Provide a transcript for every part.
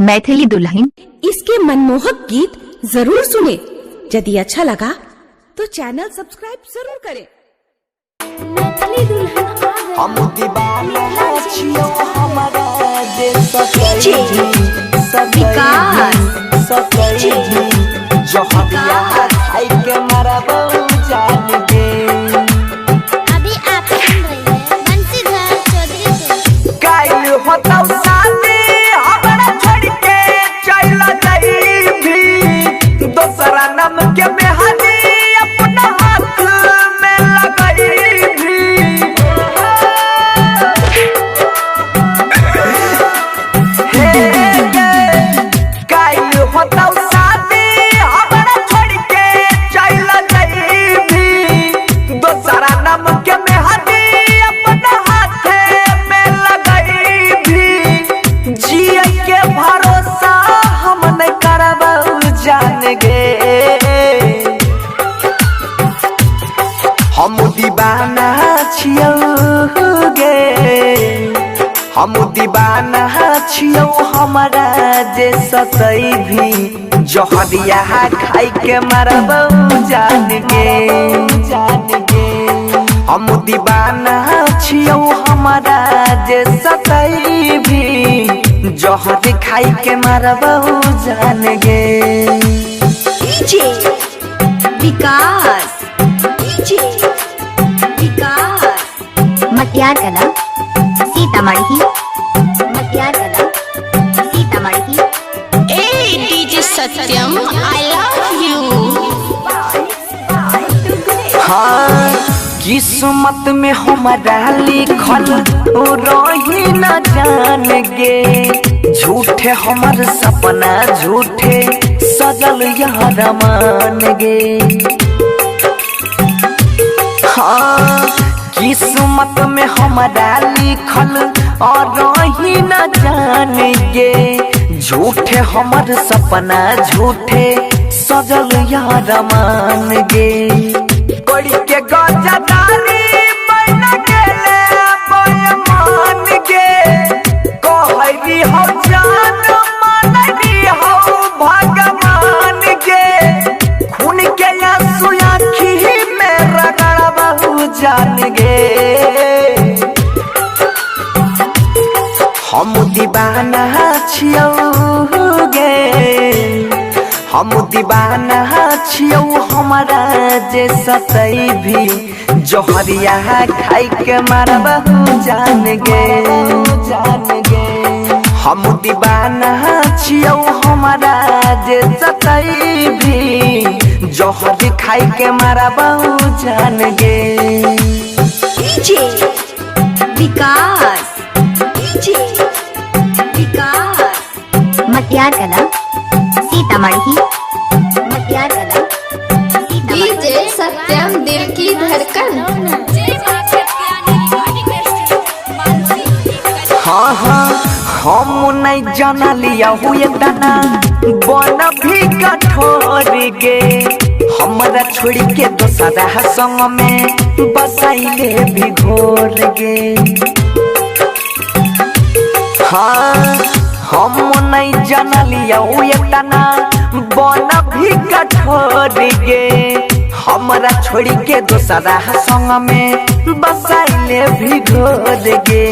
मैथिली दुल्हन। इसके मनमोहक गीत जरूर सुने। यदि अच्छा लगा तो चैनल सब्सक्राइब जरूर करें। मैथिली दुल्हन हम दीवाना छियो हमारा देश जो हदिया खाई के मरबो जान गे। अभी आप सुन रहे हैं बंसीधर चौधरी से। कायल होता शादी हमरा छोड़ के चल जाई भी दोसरा नाम के मेहंदी अपना हाथ में लगाई भी। कायल होता हम दीवाना छियो गे। हम दीवाना छियो हमारा जे सतई भी जहरिया खाई के मरबो जान गे। हम दीवाना छियो हमारा जे सतई भी जहर खाई के मरबो जान गे। विकास मटियार कला सीतामढ़ी। मटियार कला सीतामढ़ी। ए DJ Satyam I love you. हाँ किस्मत में हमारा लिखल रही न जान गे। झूठे हमर सपना झूठे सजल यार मान गे। हाँ किस्मत में हमारा लिखल और रही न जान गे। झूठे हमर सपना झूठे सजल यार मान गे। बड़ी के गजदारी बन गेले मान गे। कहरी हो जान मानरी हो भगवान गे। खून के आंसू आँखी में रगड़बहु जान गे। हम दीवाना छियो गे। हम दीवाना छियो हमारा जे सतई भी जहरिया खाई के मरबहु जान गे। हम दीवाना छियो हमारा जे सतई भी जहर खाई के मरबहु जान गे। विकास मटियार कला सीतामढ़ी। मटियार कला डीजे सत्यम दिल की धड़कन। हाँ हाँ हम नहीं जाना लिया हुए तना बन भी कठोर गे। हमारा छोड़ के दोसरा संग में बसाइले भी घोर गे। हाँ हम नहीं जाना लिया हुए तना बन भी कठोर गे। हमारा छोड़ के दोसरा संग में बसाइले भी घोर गे।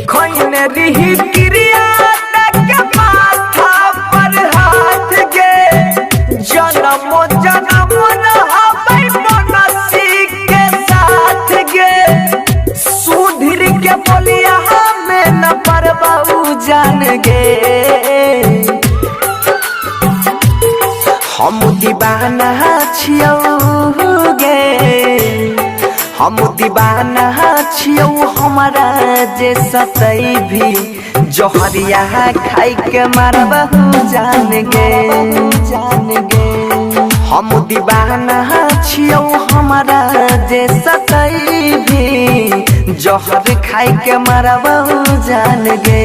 खोइने रही क्रिया के माथा पर हाथ गे। जन्म जन्म रहबै मनसी के साथ गे। सुधीर के बोलिया हमें न परबहु जान गे। हम दीवाना छियो गे। हम दीवाना छियो हमारा जे सतई भी जहरिया खाई के मरबहु जान गे। हम दीवाना छियो हमारा जे सतई भी जहर खाई के मरबहु जान गे।